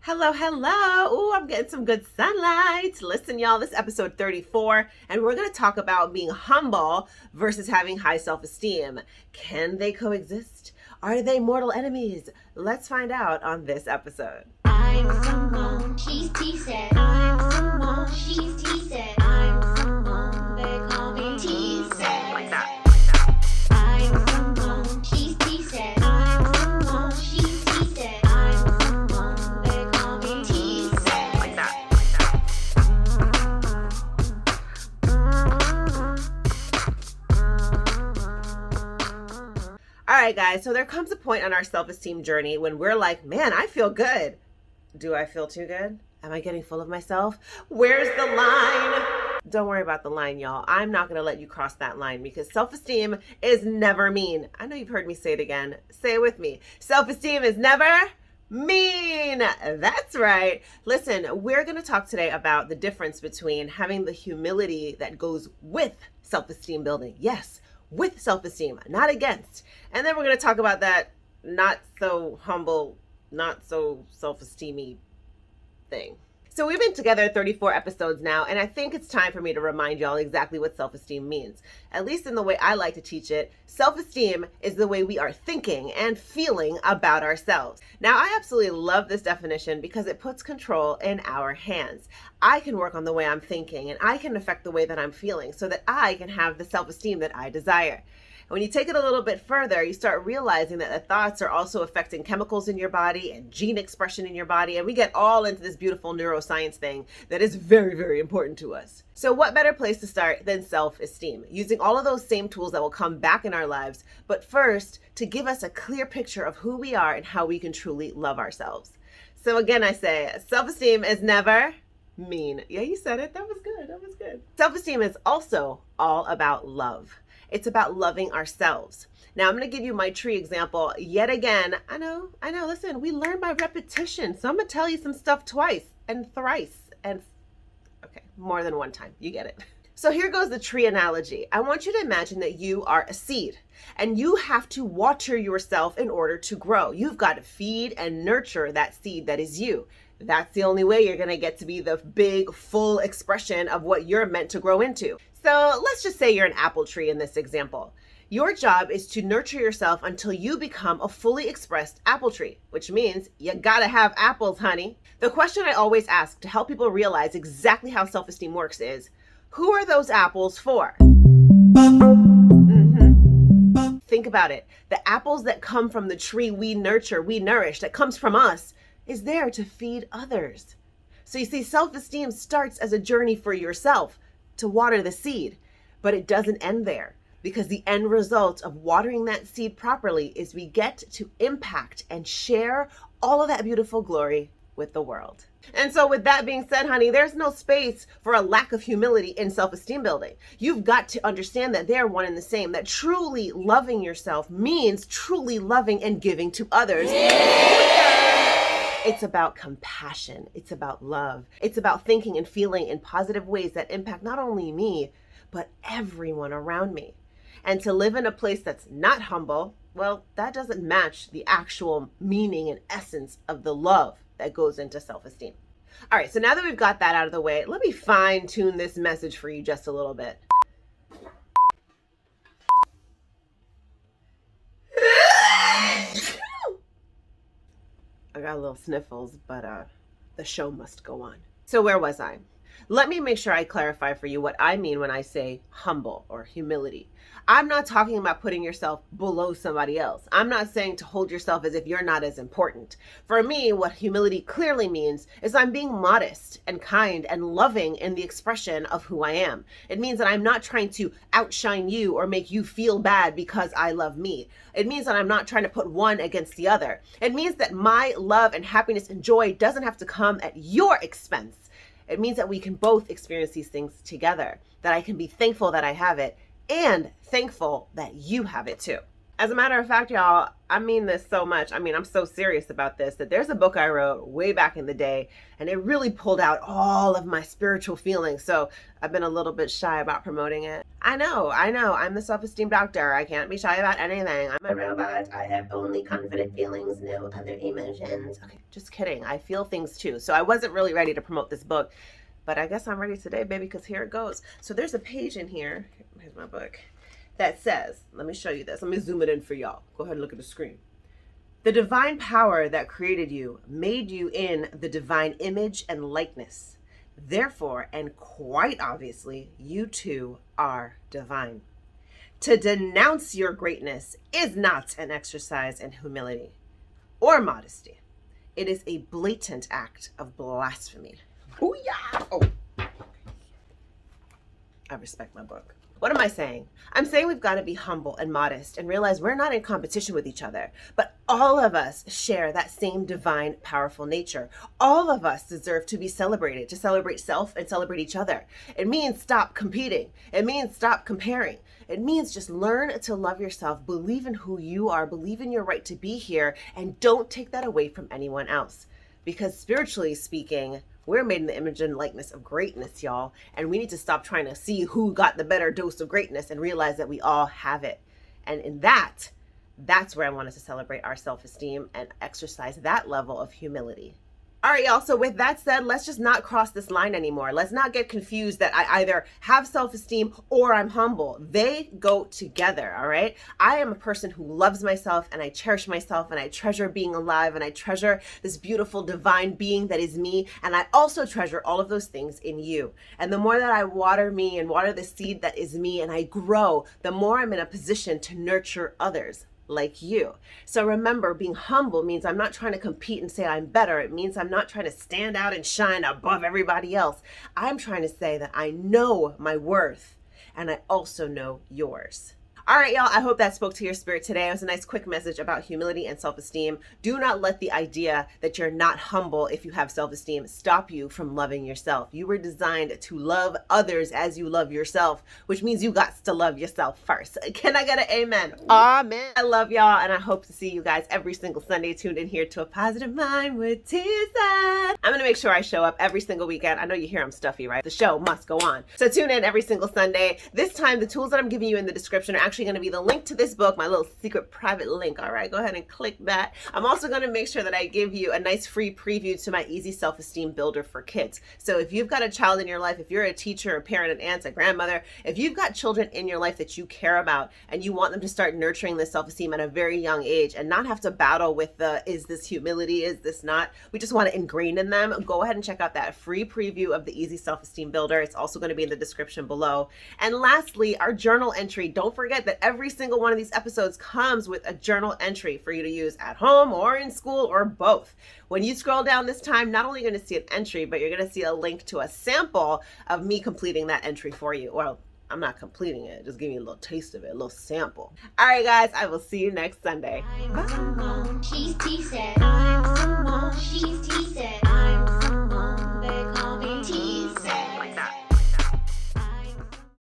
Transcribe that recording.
Hello, hello. Ooh, I'm getting some good sunlight. Listen, y'all, this is episode 34, and we're going to talk about being humble versus having high self-esteem. Can they coexist? Are they mortal enemies? Let's find out on this episode. I'm someone, she's TSED. I'm someone, she's TSED. I'm someone, they call me TSED. Like that. I'm someone, she's TSED. I'm someone, she's TSED. I'm someone, they call me TSED. Like that. All right, guys, so there comes a point on our self-esteem journey when we're like, man, I feel good. Do I feel too good? Am I getting full of myself? Where's the line? Don't worry about the line, y'all. I'm not going to let you cross that line because self-esteem is never mean. I know you've heard me say it again. Say it with me. Self-esteem is never mean. That's right. Listen, we're going to talk today about the difference between having the humility that goes with self-esteem building. Yes, with self-esteem, not against. And then we're going to talk about that not so humble, not so self-esteemy thing. So we've been together 34 episodes now, and I think it's time for me to remind y'all exactly what self-esteem means. At least in the way I like to teach it, self-esteem is the way we are thinking and feeling about ourselves. Now, I absolutely love this definition because it puts control in our hands. I can work on the way I'm thinking, and I can affect the way that I'm feeling so that I can have the self-esteem that I desire. When you take it a little bit further, you start realizing that the thoughts are also affecting chemicals in your body and gene expression in your body. And we get all into this beautiful neuroscience thing that is very, very important to us. So what better place to start than self-esteem? Using all of those same tools that will come back in our lives, but first to give us a clear picture of who we are and how we can truly love ourselves. So again, I say self-esteem is never mean. Yeah, you said it. That was good. That was good. Self-esteem is also all about love. It's about loving ourselves. Now, I'm going to give you my tree example yet again. I know. Listen, we learn by repetition. So I'm going to tell you some stuff twice and thrice and okay, more than one time. You get it. So here goes the tree analogy. I want you to imagine that you are a seed and you have to water yourself in order to grow. You've got to feed and nurture that seed that is you. That's the only way you're going to get to be the big, full expression of what you're meant to grow into. So let's just say you're an apple tree in this example. Your job is to nurture yourself until you become a fully expressed apple tree, which means you gotta have apples, honey. The question I always ask to help people realize exactly how self-esteem works is, who are those apples for? Think about it. The apples that come from the tree we nurture, we nourish, that comes from us, is there to feed others. So you see, self-esteem starts as a journey for yourself to water the seed, but it doesn't end there because the end result of watering that seed properly is we get to impact and share all of that beautiful glory with the world. And so with that being said, honey, there's no space for a lack of humility in self-esteem building. You've got to understand that they're one and the same, that truly loving yourself means truly loving and giving to others. It's about compassion. It's about love. It's about thinking and feeling in positive ways that impact not only me, but everyone around me. And to live in a place that's not humble, well, that doesn't match the actual meaning and essence of the love that goes into self-esteem. All right, so now that we've got that out of the way, let me fine tune this message for you just a little bit. I got a little sniffles, but the show must go on. So where was I? Let me make sure I clarify for you what I mean when I say humble or humility. I'm not talking about putting yourself below somebody else. I'm not saying to hold yourself as if you're not as important. For me, what humility clearly means is I'm being modest and kind and loving in the expression of who I am. It means that I'm not trying to outshine you or make you feel bad because I love me. It means that I'm not trying to put one against the other. It means that my love and happiness and joy doesn't have to come at your expense. It means that we can both experience these things together, that I can be thankful that I have it and thankful that you have it too. As a matter of fact, y'all, I mean this so much. I mean, I'm so serious about this that there's a book I wrote way back in the day, and it really pulled out all of my spiritual feelings. So I've been a little bit shy about promoting it. I know. I'm the self-esteem doctor. I can't be shy about anything. I'm a robot. I have only confident feelings, no other emotions. Okay, just kidding. I feel things too. So I wasn't really ready to promote this book, but I guess I'm ready today, baby, because here it goes. So there's a page in here. Here's my book. That says, let me show you this. Let me zoom it in for y'all. Go ahead and look at the screen. The divine power that created you made you in the divine image and likeness. Therefore, and quite obviously, you too are divine. To denounce your greatness is not an exercise in humility or modesty. It is a blatant act of blasphemy. Booyah! Oh, I respect my book. What am I saying? I'm saying we've got to be humble and modest and realize we're not in competition with each other, but all of us share that same divine, powerful nature. All of us deserve to be celebrated, to celebrate self and celebrate each other. It means stop competing. It means stop comparing. It means just learn to love yourself, believe in who you are, believe in your right to be here, and don't take that away from anyone else. Because spiritually speaking, we're made in the image and likeness of greatness, y'all. And we need to stop trying to see who got the better dose of greatness and realize that we all have it. And in that's where I want us to celebrate our self-esteem and exercise that level of humility. All right, y'all. So with that said, let's just not cross this line anymore. Let's not get confused that I either have self-esteem or I'm humble. They go together, all right? I am a person who loves myself and I cherish myself and I treasure being alive and I treasure this beautiful divine being that is me. And I also treasure all of those things in you. And the more that I water me and water the seed that is me and I grow, the more I'm in a position to nurture others like you. So remember, being humble means I'm not trying to compete and say I'm better. It means I'm not trying to stand out and shine above everybody else. I'm trying to say that I know my worth and I also know yours. All right, y'all, I hope that spoke to your spirit today. It was a nice quick message about humility and self-esteem. Do not let the idea that you're not humble if you have self-esteem stop you from loving yourself. You were designed to love others as you love yourself, which means you got to love yourself first. Can I get an amen? Amen. I love y'all, and I hope to see you guys every single Sunday tuned in here to A Positive Mind with TSED. I'm going to make sure I show up every single weekend. I know you hear I'm stuffy, right? The show must go on. So tune in every single Sunday. This time, the tools that I'm giving you in the description are actually going to be the link to this book, my little secret private link. All right, go ahead and click that. I'm also going to make sure that I give you a nice free preview to my Easy Self-Esteem Builder for Kids. So if you've got a child in your life, if you're a teacher, a parent, an aunt, a grandmother, if you've got children in your life that you care about and you want them to start nurturing this self-esteem at a very young age and not have to battle with the, is this humility, is this not? We just want to ingrain in them. Go ahead and check out that free preview of the Easy Self-Esteem Builder. It's also going to be in the description below. And lastly, our journal entry. Don't forget that every single one of these episodes comes with a journal entry for you to use at home or in school or both. When you scroll down this time, not only are you going to see an entry, but you're going to see a link to a sample of me completing that entry for you. Well, I'm not completing it, just giving you a little taste of it, a little sample. All right, guys, I will see you next Sunday. She's TSED.